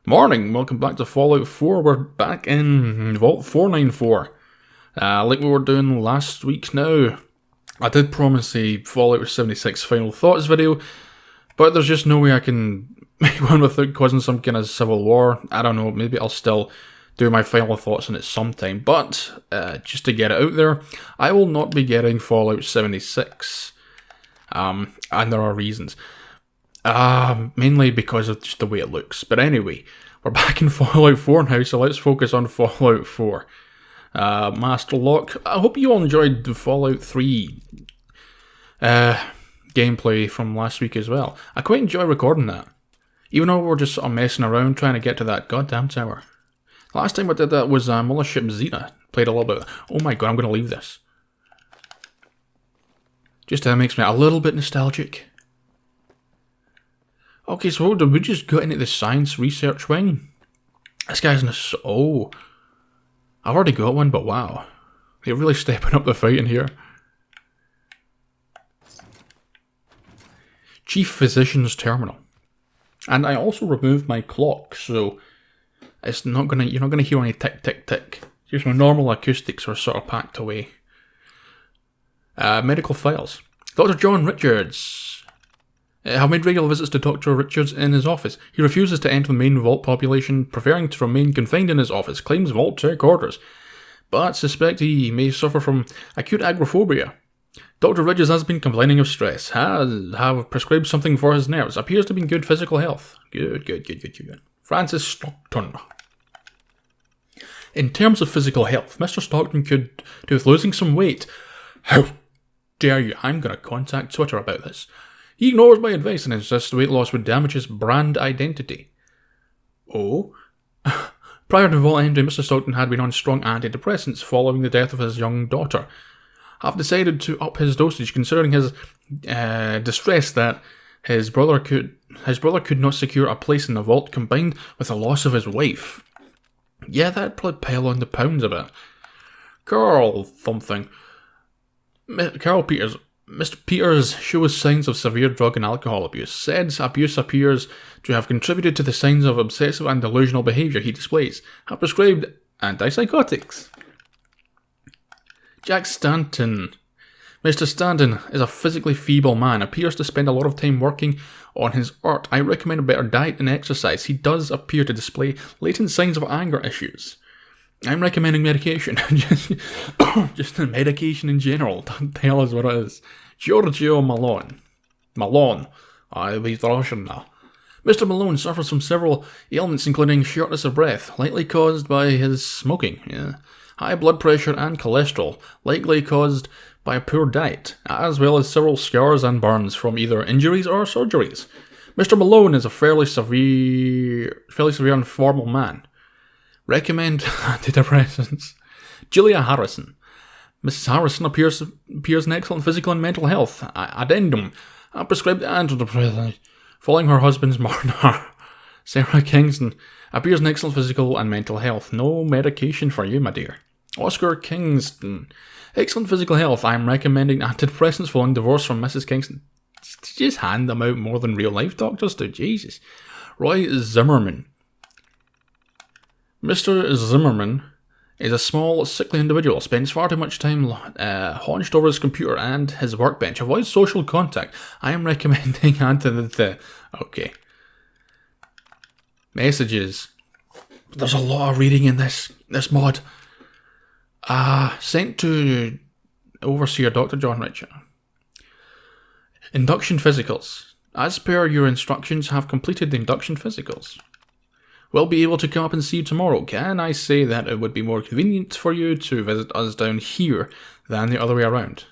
Morning, welcome back to Fallout 4. We're back in Vault 494. Like we were doing last week now. I did promise a Fallout 76 Final Thoughts video, but there's just no way I can make one without causing some kind of civil war. I don't know, maybe I'll still do my final thoughts on it sometime, but just to get it out there, I will not be getting Fallout 76. And there are reasons. Mainly because of just the way it looks. But anyway, we're back in Fallout 4 now, so let's focus on Fallout 4. Master Lock. I hope you all enjoyed the Fallout 3 gameplay from last week as well. I quite enjoy recording that. Even though we're just sort of messing around trying to get to that goddamn tower. Last time I did that was Mothership Zeta. Played a little bit. Oh my god, I'm going to leave this. Just makes me a little bit nostalgic. Okay, so did we just go into the science research wing? This guy's in a... Oh. I've already got one, but wow. They're really stepping up the fight in here. Chief Physician's Terminal. And I also removed my clock, so it's not gonna... You're not gonna hear any tick, tick, tick. Just my normal acoustics are sort of packed away. Medical files. Dr. John Richards. Have made regular visits to Dr. Richards in his office. He refuses to enter the main vault population, preferring to remain confined in his office, claims vault tech orders, but suspect he may suffer from acute agoraphobia. Dr. Richards has been complaining of stress, have prescribed something for his nerves, appears to be in good physical health. Good. Francis Stockton. In terms of physical health, Mr. Stockton could do with losing some weight. How dare you? I'm going to contact Twitter about this. He ignores my advice and insists weight loss would damage his brand identity. Oh? Prior to vault entry, Mr. Stockton had been on strong antidepressants following the death of his young daughter. I've decided to up his dosage, considering his distress that his brother could not secure a place in the vault, combined with the loss of his wife. Yeah, that'd probably pile on the pounds a bit. Carl Peters. Mr. Peters shows signs of severe drug and alcohol abuse. Said abuse appears to have contributed to the signs of obsessive and delusional behaviour he displays. Have prescribed antipsychotics. Jack Stanton. Mr. Stanton is a physically feeble man, appears to spend a lot of time working on his art. I recommend a better diet and exercise. He does appear to display latent signs of anger issues. I'm recommending medication. just medication in general. Don't tell us what it is. Giorgio Malone. I'll be Russian now. Mr. Malone suffers from several ailments, including shortness of breath, likely caused by his smoking. High blood pressure and cholesterol, likely caused by a poor diet, as well as several scars and burns from either injuries or surgeries. Mr. Malone is a fairly severe and formal man. Recommend antidepressants. Julia Harrison. Mrs. Harrison appears in excellent physical and mental health. Addendum. Prescribed antidepressants following her husband's murder. Sarah Kingston appears in excellent physical and mental health. No medication for you, my dear. Oscar Kingston. Excellent physical health. I am recommending antidepressants following divorce from Mrs. Kingston. Just hand them out more than real life doctors do. Jesus. Roy Zimmerman. Mr. Zimmerman is a small, sickly individual, spends far too much time hunched over his computer and his workbench, avoids social contact. I am recommending Okay. Messages. There's a lot of reading in this mod. Sent to Overseer Dr. John Richard. Induction physicals. As per your instructions, have completed the induction physicals. We'll be able to come up and see you tomorrow. Can I say that it would be more convenient for you to visit us down here than the other way around?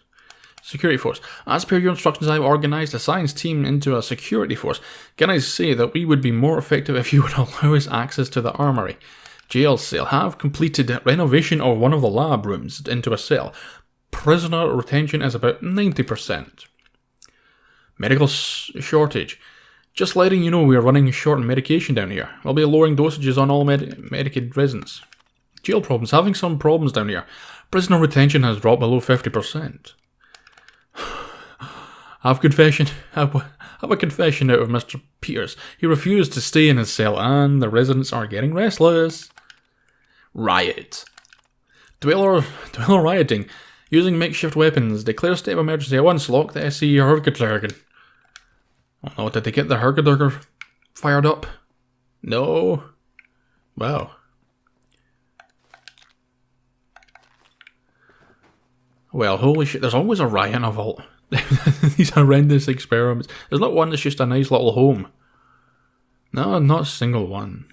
Security force. As per your instructions, I've organised a science team into a security force. Can I say that we would be more effective if you would allow us access to the armoury? Jail cell. Have completed renovation of one of the lab rooms into a cell. Prisoner retention is about 90%. Medical shortage. Just letting you know we are running short on medication down here. We'll be lowering dosages on all medicated residents. Jail problems. Having some problems down here. Prisoner retention has dropped below 50%. Have a confession out of Mr. Peters. He refused to stay in his cell, and the residents are getting restless. Riot. Dweller rioting. Using makeshift weapons. Declare state of emergency. Once lock the SE Herberger. Oh, did they get the Herberger fired up? No. Wow. Well, holy shit, there's always a riot in a vault. These horrendous experiments. There's not one that's just a nice little home. No, not a single one.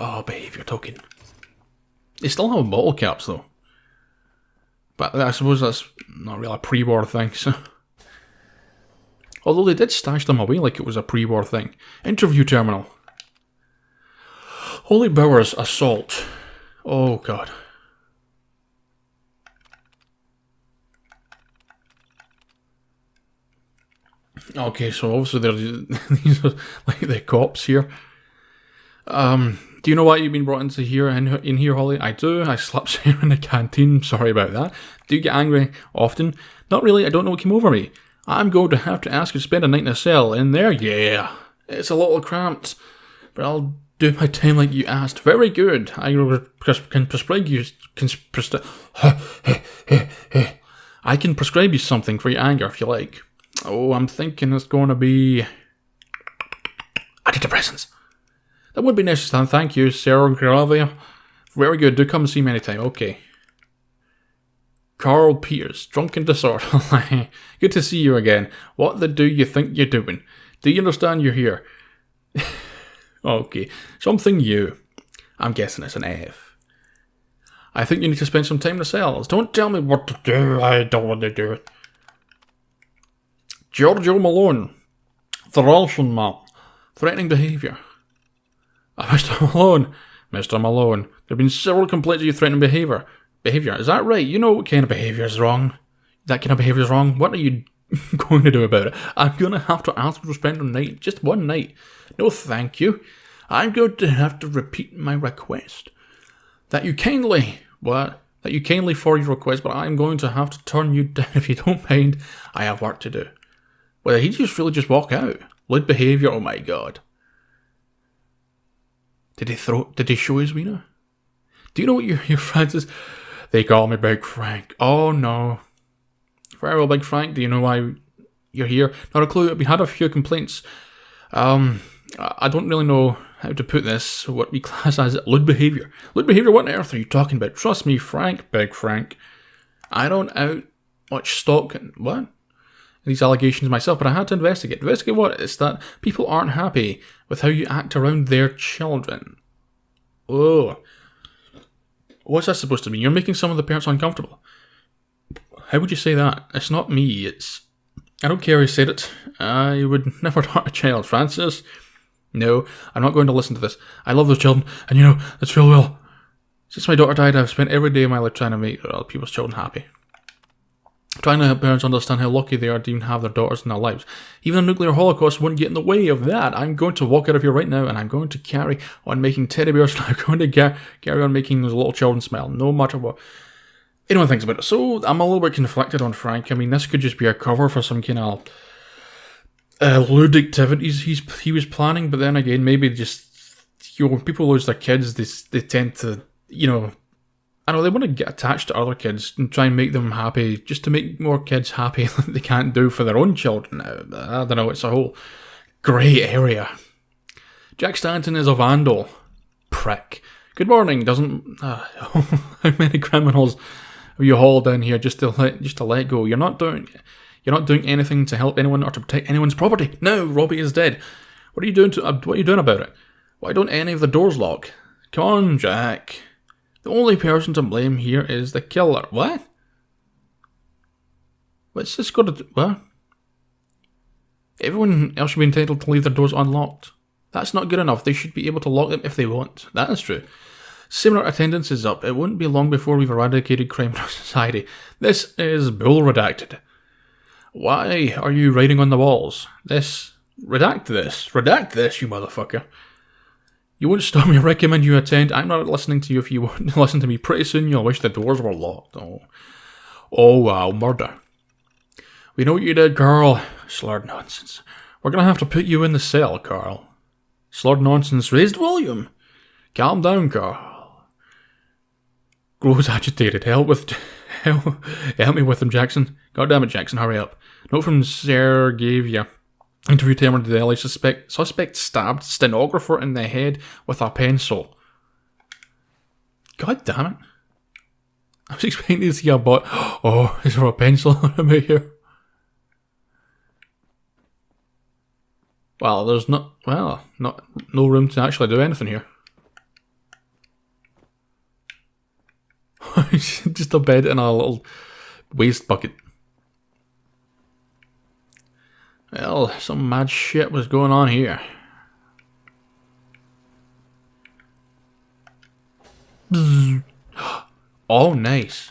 Oh, behaviour token. They still have bottle caps though. But I suppose that's not really a pre-war thing, so... Although they did stash them away like it was a pre-war thing. Interview terminal. Holy Bowers assault. Oh god. Okay, so obviously these are like the cops here. Do you know why you've been brought into here in here, Holly? I do. I slept here in the canteen. Sorry about that. Do you get angry often? Not really. I don't know what came over me. I'm going to have to ask you to spend a night in a cell in there. Yeah, it's a little cramped, but I'll do my time like you asked. Very good. I can prescribe you. I can prescribe you something for your anger if you like. Oh, I'm thinking it's going to be antidepressants. That would be necessary. Thank you, Sarah Gravia. Very good. Do come see me anytime. Okay. Carl Peters, drunken disorder. Good to see you again. What the do you think you're doing? Do you understand you're here? Okay. Something new. I'm guessing it's an F. I think you need to spend some time in the cells. Don't tell me what to do. I don't want to do it. Giorgio Malone. The Russian man. Threatening behaviour. Mr. Malone. Mr. Malone. There have been several complaints of you threatening behaviour. Behaviour, is that right? You know what kind of behaviour is wrong. That kind of behaviour is wrong. What are you going to do about it? I'm going to have to ask you to spend a night. Just one night. No, thank you. I'm going to have to repeat my request. That you kindly for your request, but I'm going to have to turn you down if you don't mind. I have work to do. Well, he just walk out. Lewd behaviour, oh my god. Did he show his wiener? Do you know what your friends is? They call me Big Frank. Oh no. Very well, Big Frank, do you know why you're here? Not a clue. We had a few complaints. I don't really know how to put this. What we class as lewd behaviour. Lewd behaviour, what on earth are you talking about? Trust me, Frank, Big Frank. I don't out much stock in what? These allegations myself, but I had to investigate. Investigate what? It's that people aren't happy with how you act around their children. Oh. What's that supposed to mean? You're making some of the parents uncomfortable. How would you say that? It's not me, it's... I don't care who said it. I would never hurt a child. Francis? No, I'm not going to listen to this. I love those children, and you know, that's real well. Since my daughter died, I've spent every day of my life trying to make other people's children happy. Trying to help parents understand how lucky they are to even have their daughters in their lives. Even a nuclear holocaust wouldn't get in the way of that. I'm going to walk out of here right now, and I'm going to carry on making teddy bears, and I'm going to carry on making those little children smile, no matter what anyone thinks about it. So, I'm a little bit conflicted on Frank. I mean, this could just be a cover for some kind of lewd activities he was planning, but then again, maybe just, you know, when people lose their kids, they tend to, you know, I know they want to get attached to other kids and try and make them happy, just to make more kids happy that they can't do for their own children. I don't know, it's a whole grey area. Jack Stanton is a vandal. Prick. Good morning, doesn't... how many criminals have you hauled in here just to let go? You're not doing anything to help anyone or to protect anyone's property. No, Robbie is dead. What are you doing about it? Why don't any of the doors lock? Come on, Jack. The only person to blame here is the killer. What? What's this got to do? What? Everyone else should be entitled to leave their doors unlocked. That's not good enough. They should be able to lock them if they want. That is true. Similar attendance is up. It wouldn't be long before we've eradicated crime in our society. This is bull redacted. Why are you writing on the walls? This Redact this. Redact this, you motherfucker. You won't stop me. I recommend you attend. I'm not listening to you if you won't listen to me. Pretty soon you'll wish the doors were locked. Oh wow, murder. We know what you did, Carl. Slurred nonsense. We're gonna have to put you in the cell, Carl. Slurred nonsense. Raised volume. Calm down, Carl. Grows agitated. Help me with him, Jackson. God damn it, Jackson, hurry up. Note from Sergeyevia. Interview terminated to the LA suspect stabbed stenographer in the head with a pencil. God damn it. I was expecting to see a bot. Oh, is there a pencil around here? Well, there's no room to actually do anything here. Just a bed and a little waste bucket. Well, some mad shit was going on here. Bzz. Oh, nice.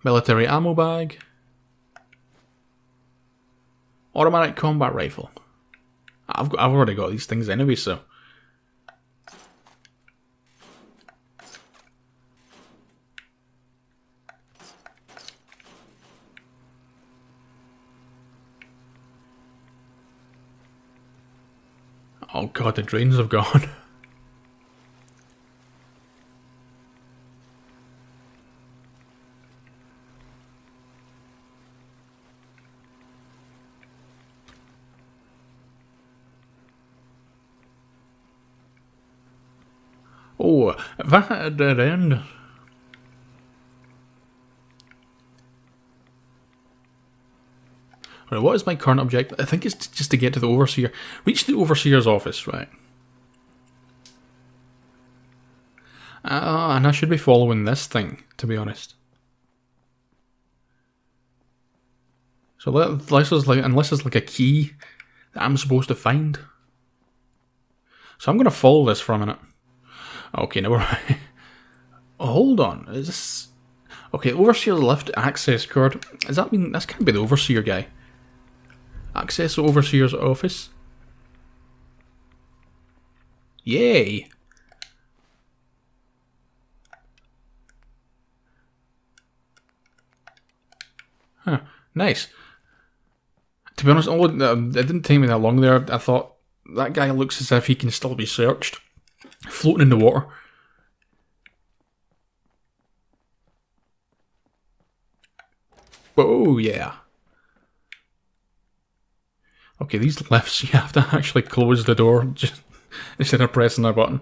Military ammo bag. Automatic combat rifle. I've already got these things anyway, so. Oh god, the drains have gone. Oh, that had a dead end. Right, what is my current objective? I think it's just to get to the Overseer. Reach the Overseer's office, right. And I should be following this thing, to be honest. So unless there's like a key that I'm supposed to find. So I'm going to follow this for a minute. Okay, never mind. Oh, hold on. Is this... Okay, Overseer lift access card. Does that mean... This can't be the Overseer guy. Access the Overseer's office. Yay! Huh, nice. To be honest, it didn't take me that long there. I thought, that guy looks as if he can still be searched. Floating in the water. Oh, yeah. Okay, these lifts, you have to actually close the door just instead of pressing a button.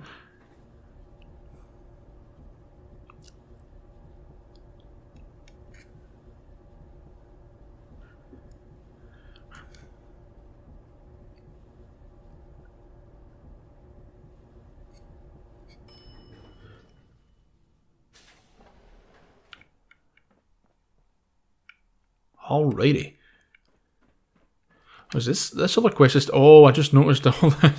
Alrighty. Was this other quest just... Oh, I just noticed all that.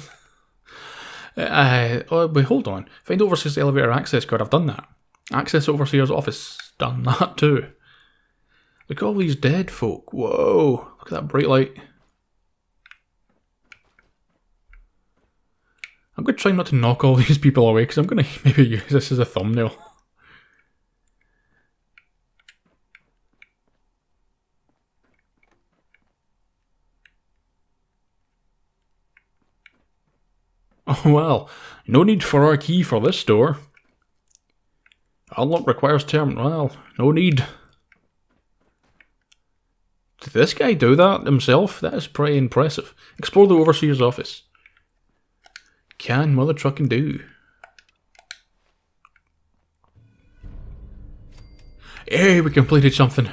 Oh, wait, hold on. Find Overseer's elevator access card. I've done that. Access Overseer's office. Done that too. Look at all these dead folk. Whoa. Look at that bright light. I'm going to try not to knock all these people away because I'm going to maybe use this as a thumbnail. Oh well, no need for our key for this door. Unlock requires terminal. Well, no need. Did this guy do that himself? That is pretty impressive. Explore the Overseer's office. Can mother trucking do. Hey, we completed something.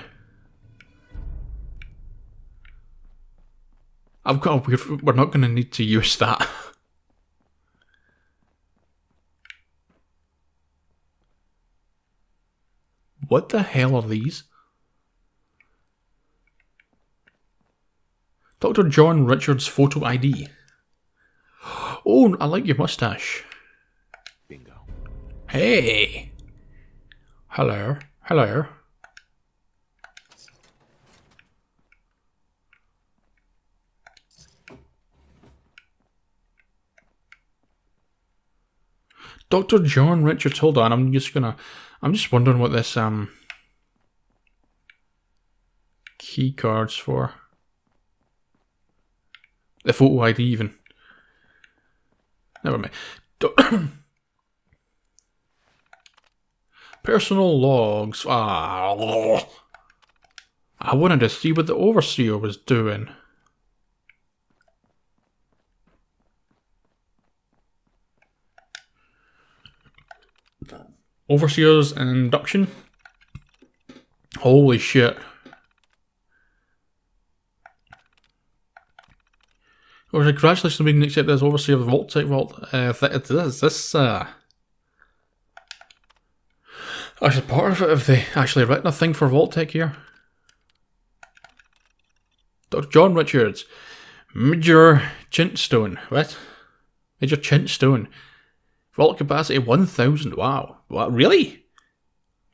We're not going to need to use that. What the hell are these? Dr. John Richards photo ID. Oh, I like your mustache. Bingo. Hey. Hello. Hello. Dr. John Richards, hold on, I'm just wondering what this key card's for. The photo ID even. Never mind. Personal logs. I wanted to see what the overseer was doing. Overseer's induction? Holy shit. Congratulations on being accepted as overseer of the Vault-Tec Vault. Actually, part of it, have they actually written a thing for Vault-Tec here? Dr. John Richards. Major Chintstone. What? Major Chintstone. Vault capacity 1,000. Wow. What? Really? I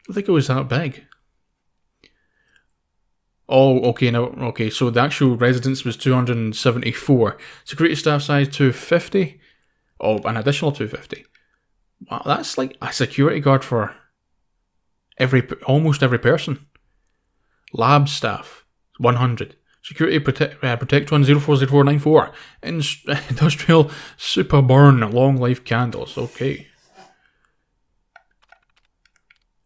don't think it was that big. Oh, okay, no, okay, so the actual residence was 274. Security staff size 250. Oh, an additional 250. Wow, that's like a security guard for almost every person. Lab staff, 100. Security Protect 1040494. Industrial Super Burn Long Life Candles, okay.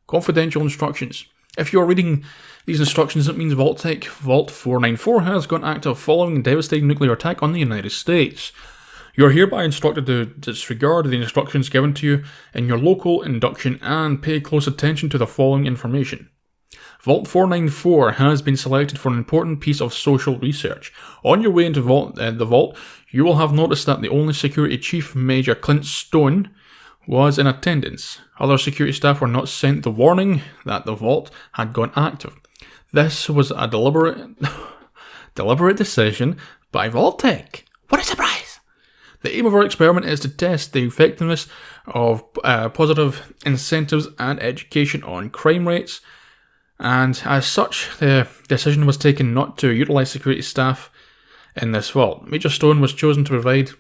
Confidential instructions. If you're reading these instructions, it means Vault-Tec Vault 494 has gone active following a devastating nuclear attack on the United States. You are hereby instructed to disregard the instructions given to you in your local induction and pay close attention to the following information. Vault 494 has been selected for an important piece of social research. On your way into the vault, you will have noticed that the only security chief, Major Clint Stone, was in attendance. Other security staff were not sent the warning that the vault had gone active. This was a deliberate decision by Vault-Tec. What a surprise! The aim of our experiment is to test the effectiveness of positive incentives and education on crime rates, and as such, the decision was taken not to utilise security staff in this vault. Major Stone was chosen to provide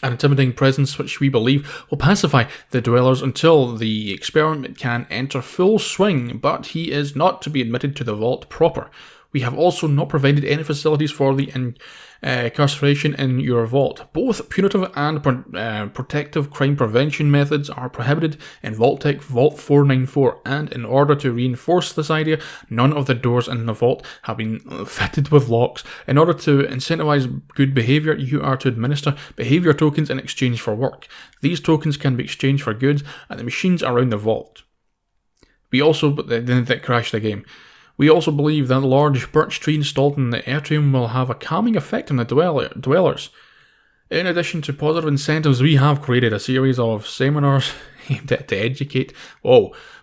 an intimidating presence which we believe will pacify the dwellers until the experiment can enter full swing, but he is not to be admitted to the vault proper. We have also not provided any facilities for the incarceration in your vault. Both punitive and protective crime prevention methods are prohibited in Vault-Tec Vault 494, and in order to reinforce this idea, none of the doors in the vault have been fitted with locks. In order to incentivize good behaviour, you are to administer behaviour tokens in exchange for work. These tokens can be exchanged for goods at the machines around the vault. That crashed the game. We also believe that a large birch tree installed in the atrium will have a calming effect on the dwellers. In addition to positive incentives, we have created a series of seminars aimed at to educate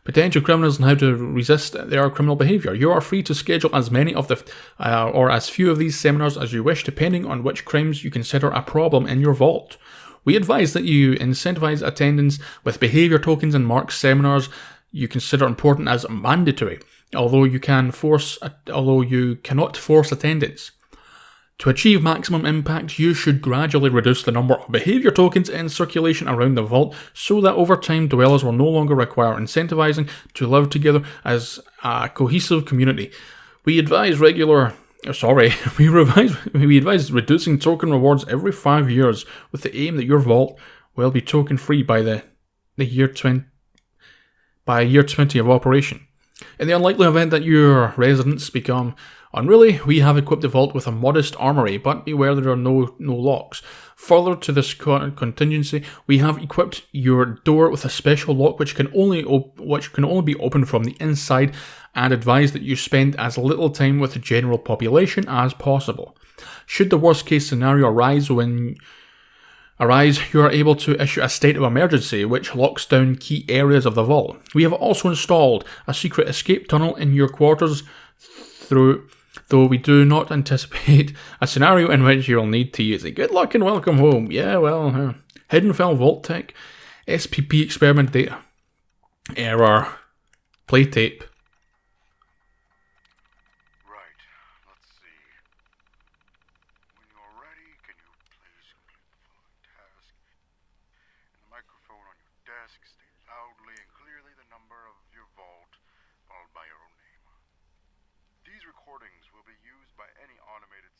potential criminals on how to resist their criminal behaviour. You are free to schedule as many of or as few of these seminars as you wish, depending on which crimes you consider a problem in your vault. We advise that you incentivize attendance with behaviour tokens and mark seminars you consider important as mandatory, although you cannot force attendance. To achieve maximum impact, you should gradually reduce the number of behaviour tokens in circulation around the vault so that over time dwellers will no longer require incentivizing to live together as a cohesive community. We advise reducing token rewards every 5 years with the aim that your vault will be token free by the year 20 of operation. In the unlikely event that your residents become unruly, we have equipped the vault with a modest armory, but beware there are no locks. Further to this contingency, we have equipped your door with a special lock which can only be opened from the inside, and advise that you spend as little time with the general population as possible. Should the worst case scenario arise, you are able to issue a state of emergency which locks down key areas of the vault. We have also installed a secret escape tunnel in your quarters, though we do not anticipate a scenario in which you will need to use it. Good luck and welcome home. Hidden File Vault-Tec, SPP experiment data. Error. Play tape. Microphone on your desk. the number of your vault, followed by your own name. These recordings will be used by any automated